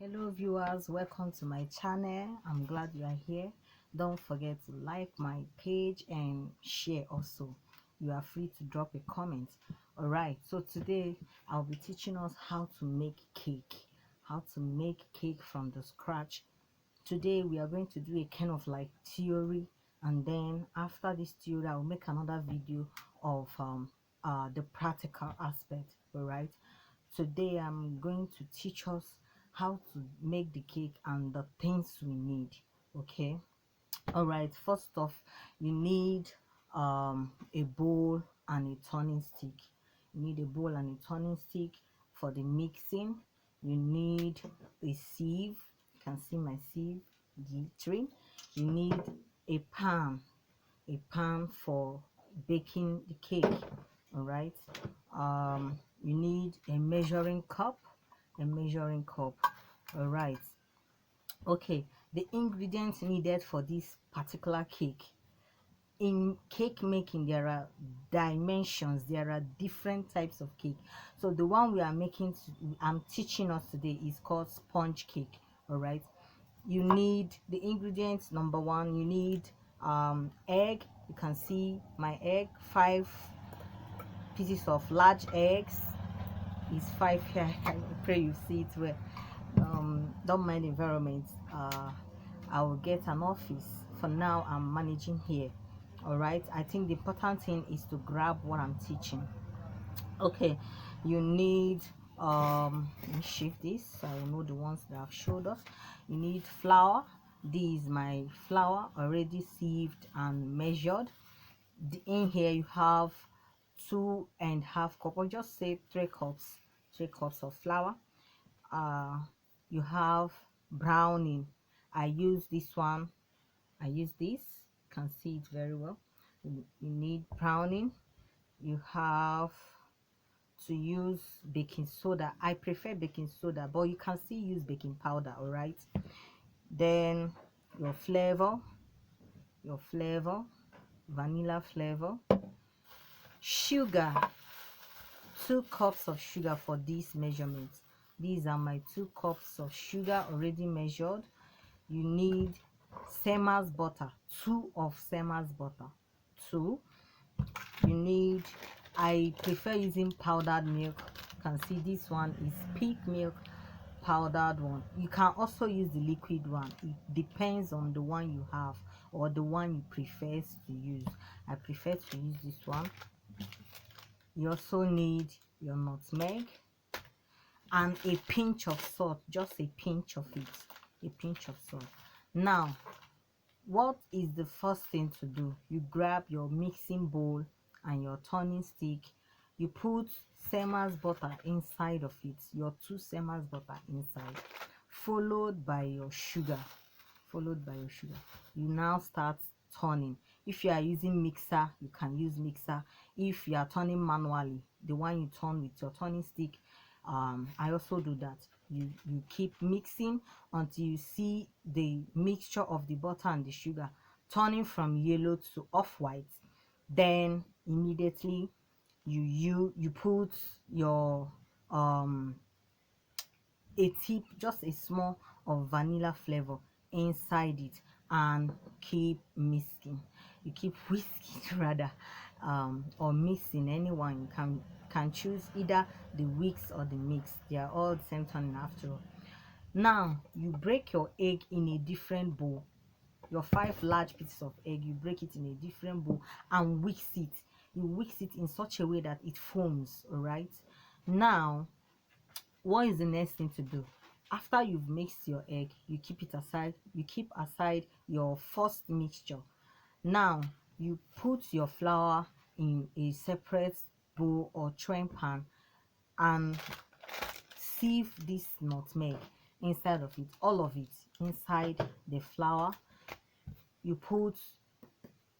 Hello viewers, welcome to my channel. I'm glad you are here. Don't forget to like my page and share also. You are free to drop a comment. All right, so today I'll be teaching us how to make cake, from the scratch. Today we are going to do a kind of like theory, and then after this theory I'll make another video of the practical aspect. All right, today I'm going to teach us how to make the cake and the things we need. Okay, all right, first off, you need a bowl and a turning stick. You need a bowl and a turning stick for the mixing. You need a sieve. You can see my sieve, G3. You need a pan for baking the cake. All right, you need a measuring cup. All right, okay, the ingredients needed for this particular cake. In cake making, there are dimensions, there are different types of cake. So the one I'm teaching us today is called sponge cake. All right, you need the ingredients. Number one, you need egg. You can see my egg, 5 pieces of large eggs. Is 5 here. I pray you see it well. Don't mind the environment. I will get an office. For now I'm managing here. All right, I think the important thing is to grab what I'm teaching. Okay, you need let me shift this so I will know the ones that I've showed us. You need flour. This is my flour, already sieved and measured. In here you have 2.5 cups, or just say 3 cups of flour. You have browning. I use this one. You can see it very well. You need browning. You have to use baking soda. I prefer baking soda, but you can still use baking powder. All right, then your flavor, vanilla flavor, sugar. 2 cups of sugar for this measurement. These are my 2 cups of sugar already measured. You need Semmer's butter, 2 of Semmer's butter. 2. You need, I prefer using powdered milk. You can see this one is peak milk, powdered one. You can also use the liquid one. It depends on the one you have or the one you prefer to use. I prefer to use this one. You also need your nutmeg and a pinch of salt, just a pinch of it, a pinch of salt. Now, what is the first thing to do? You grab your mixing bowl and your turning stick. You put Semmer's butter inside of it, your 2 Semmer's butter inside, followed by your sugar. You now start turning. If you are using mixer, you can use mixer. If you are turning manually, the one you turn with your turning stick, I also do that. You keep mixing until you see the mixture of the butter and the sugar turning from yellow to off-white. Then immediately you put your a tip, just a small of vanilla flavor inside it, and keep mixing. You keep whisking rather, or mixing. Anyone can choose either the whisk or the mix. They are all the same turning after all. Now you break your egg in a different bowl. Your 5 large pieces of egg, you break it in a different bowl and whisk it. You whisk it in such a way that it foams. All right, now what is the next thing to do? After you've mixed your egg, you keep it aside. You keep aside your first mixture. Now you put your flour in a separate bowl or tray pan and sieve this nutmeg inside of it, all of it inside the flour. You put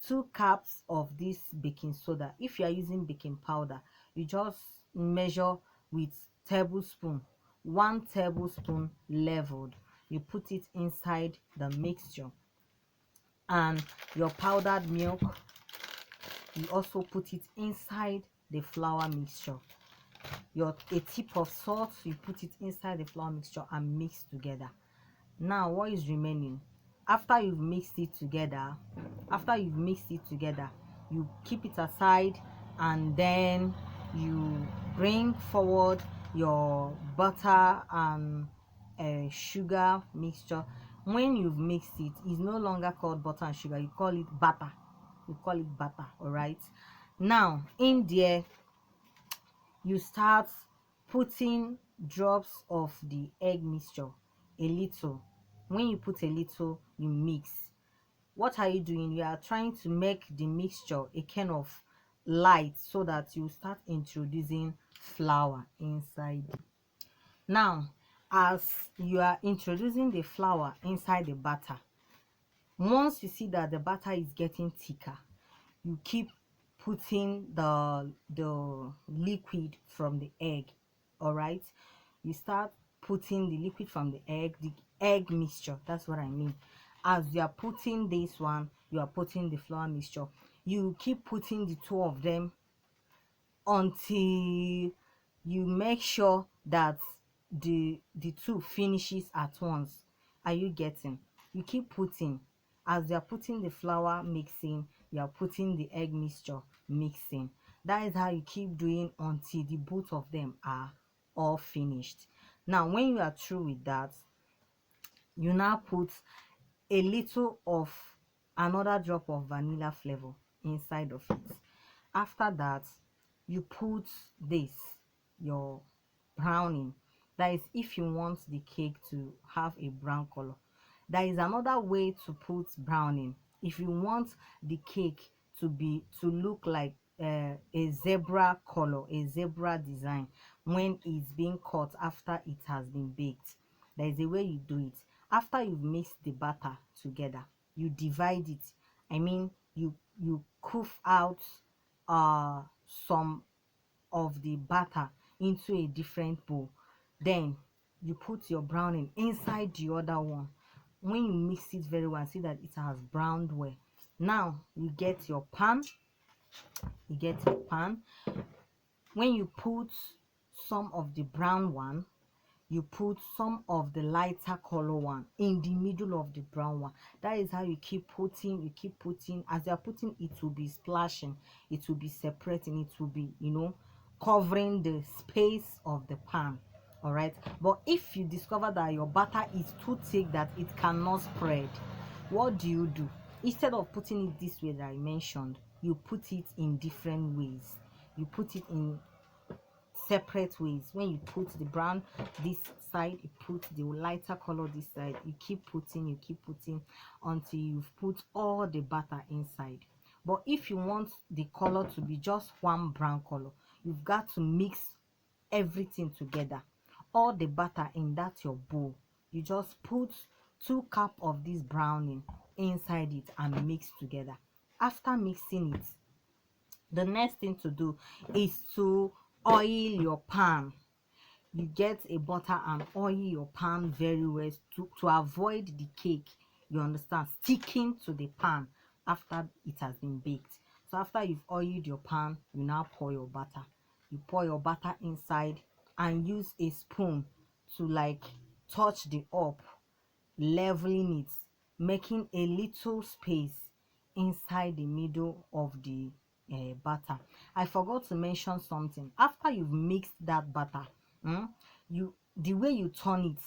2 cups of this baking soda. If you are using baking powder, you just measure with tablespoon, 1 tablespoon leveled. You put it inside the mixture. And your powdered milk, you also put it inside the flour mixture. a tip of salt, you put it inside the flour mixture and mix together. Now what is remaining? After you've mixed it together, you keep it aside, and then you bring forward your butter and sugar mixture. When you've mixed it, it's no longer called butter and sugar, you call it batter. All right. Now in there, you start putting drops of the egg mixture, a little. When you put a little, you mix. What are you doing? You are trying to make the mixture a kind of light, so that you start introducing flour inside. Now as you are introducing the flour inside the batter, once you see that the batter is getting thicker, you keep putting the liquid from the egg. All right, you start putting the liquid from the egg mixture, that's what I mean. As you are putting this one, you are putting the flour mixture. You keep putting the two of them until you make sure that the two finishes at once. Are you getting? You keep putting. As you are putting the flour mixing, you are putting the egg mixture mixing. That is how you keep doing until the both of them are all finished. Now when you are through with that, you now put a little of another drop of vanilla flavor inside of it. After that, you put this, your browning. That is if you want the cake to have a brown color. There is another way to put browning. If you want the cake to look like a zebra color, a zebra design, when it's being cut after it has been baked, there is a way you do it. After you've mixed the batter together, you divide it. I mean, you coof out some of the batter into a different bowl. Then you put your browning inside the other one. When you mix it very well, see that it has browned well. Now you get your pan. When you put some of the brown one, you put some of the lighter color one in the middle of the brown one. That is how you keep putting. As you are putting, it will be splashing, it will be separating, it will be, covering the space of the pan. All right. But if you discover that your batter is too thick that it cannot spread, what do? Instead of putting it this way that I mentioned, you put it in different ways. You put it in separate ways. When you put the brown this side, you put the lighter color this side. You keep putting until you've put all the batter inside. But if you want the color to be just one brown color, you've got to mix everything together, all the batter in that your bowl. You just put 2 cups of this browning inside it and mix together. After mixing it, the next thing to do is to oil your pan. You get a butter and oil your pan very well to avoid the cake, you understand, sticking to the pan after it has been baked. So after you've oiled your pan, you now pour your butter. You pour your butter inside and use a spoon to like touch the up, leveling it, making a little space inside the middle of the batter. I forgot to mention something. After you've mixed that batter, the way you turn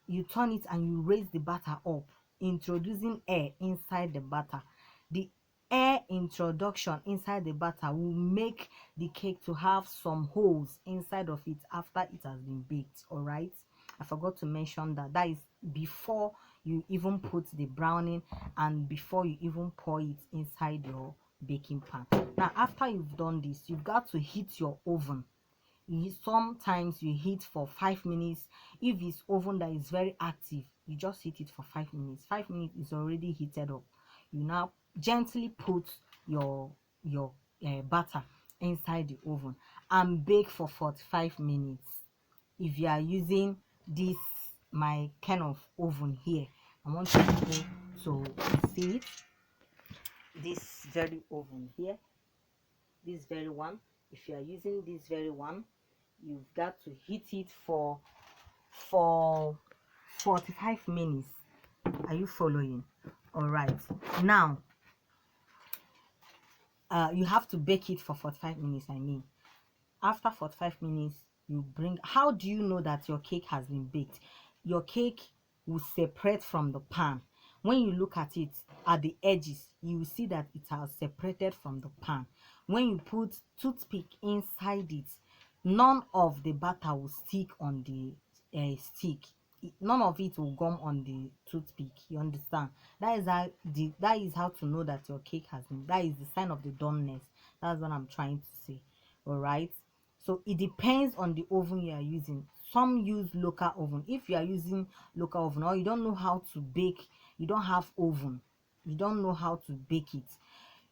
it and you raise the batter up, introducing air inside the batter. The air introduction inside the batter will make the cake to have some holes inside of it after it has been baked. All right, I forgot to mention that is before you even put the browning and before you even pour it inside your baking pan. Now after you've done this, you've got to heat your oven. Sometimes you heat for 5 minutes. If it's oven that is very active, you just heat it for 5 minutes. 5 minutes is already heated up. You now gently put your batter inside the oven and bake for 45 minutes. If you are using this my kind of oven here, I want people to see it. This very oven here, this very one, if you are using this very one, you've got to heat it for 45 minutes. Are you following? All right, now you have to bake it for 45 minutes. I mean, after 45 minutes, you bring, how do you know that your cake has been baked? Your cake will separate from the pan. When you look at it at the edges, you will see that it has separated from the pan. When you put toothpick inside it, none of the batter will stick on the stick. None of it will gum on the toothpick. You understand? That is how to know that your cake has been, that is the sign of the doneness. That's what I'm trying to say. All right, so it depends on the oven you are using. Some use local oven. If you are using local oven, or you don't know how to bake, you don't have oven, you don't know how to bake it,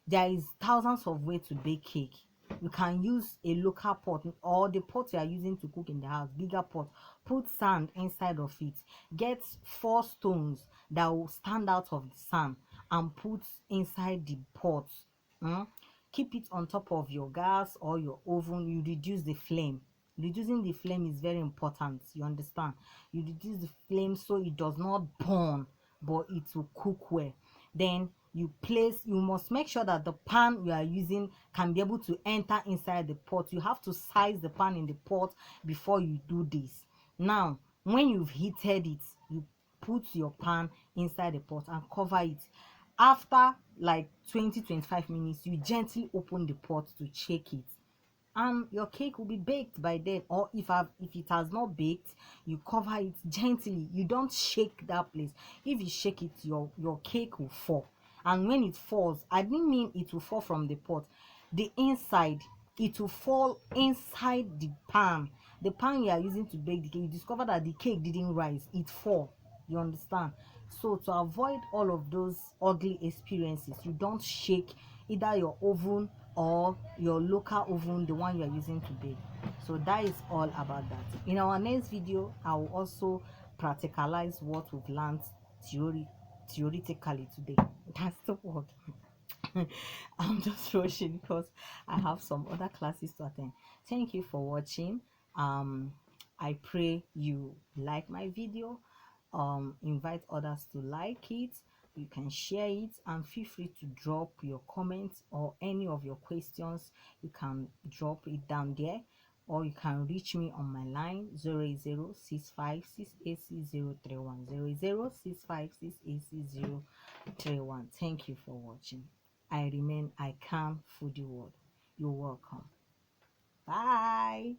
there is thousands of ways to bake cake. You can use a local pot, or the pot you are using to cook in the house, bigger pot. Put sand inside of it. Get 4 stones that will stand out of the sand and put inside the pot. Keep it on top of your gas or your oven. You reduce the flame. Reducing the flame is very important. You understand? You reduce the flame so it does not burn, but it will cook well. Then you must make sure that the pan you are using can be able to enter inside the pot. You have to size the pan in the pot before you do this. Now, when you've heated it, you put your pan inside the pot and cover it. After like 20-25 minutes, you gently open the pot to check it, and your cake will be baked by then. Or if it has not baked, you cover it gently. You don't shake that place. If you shake it, your cake will fall. And when it falls, I didn't mean it will fall from the pot, the inside, it will fall inside the pan. The pan you are using to bake the cake, you discover that the cake didn't rise, it fall. You understand? So to avoid all of those ugly experiences, you don't shake either your oven or your local oven, the one you are using to bake. So that is all about that. In our next video, I will also practicalize what we've learned theoretically today. That's the word. I'm just rushing because I have some other classes to attend. Thank you for watching. I pray you like my video. Invite others to like it. You can share it, and feel free to drop your comments or any of your questions. You can drop it down there, or you can reach me on my line 08065686031 08065686031. Thank you for watching. I remain I Can Foodie World. You're welcome. Bye.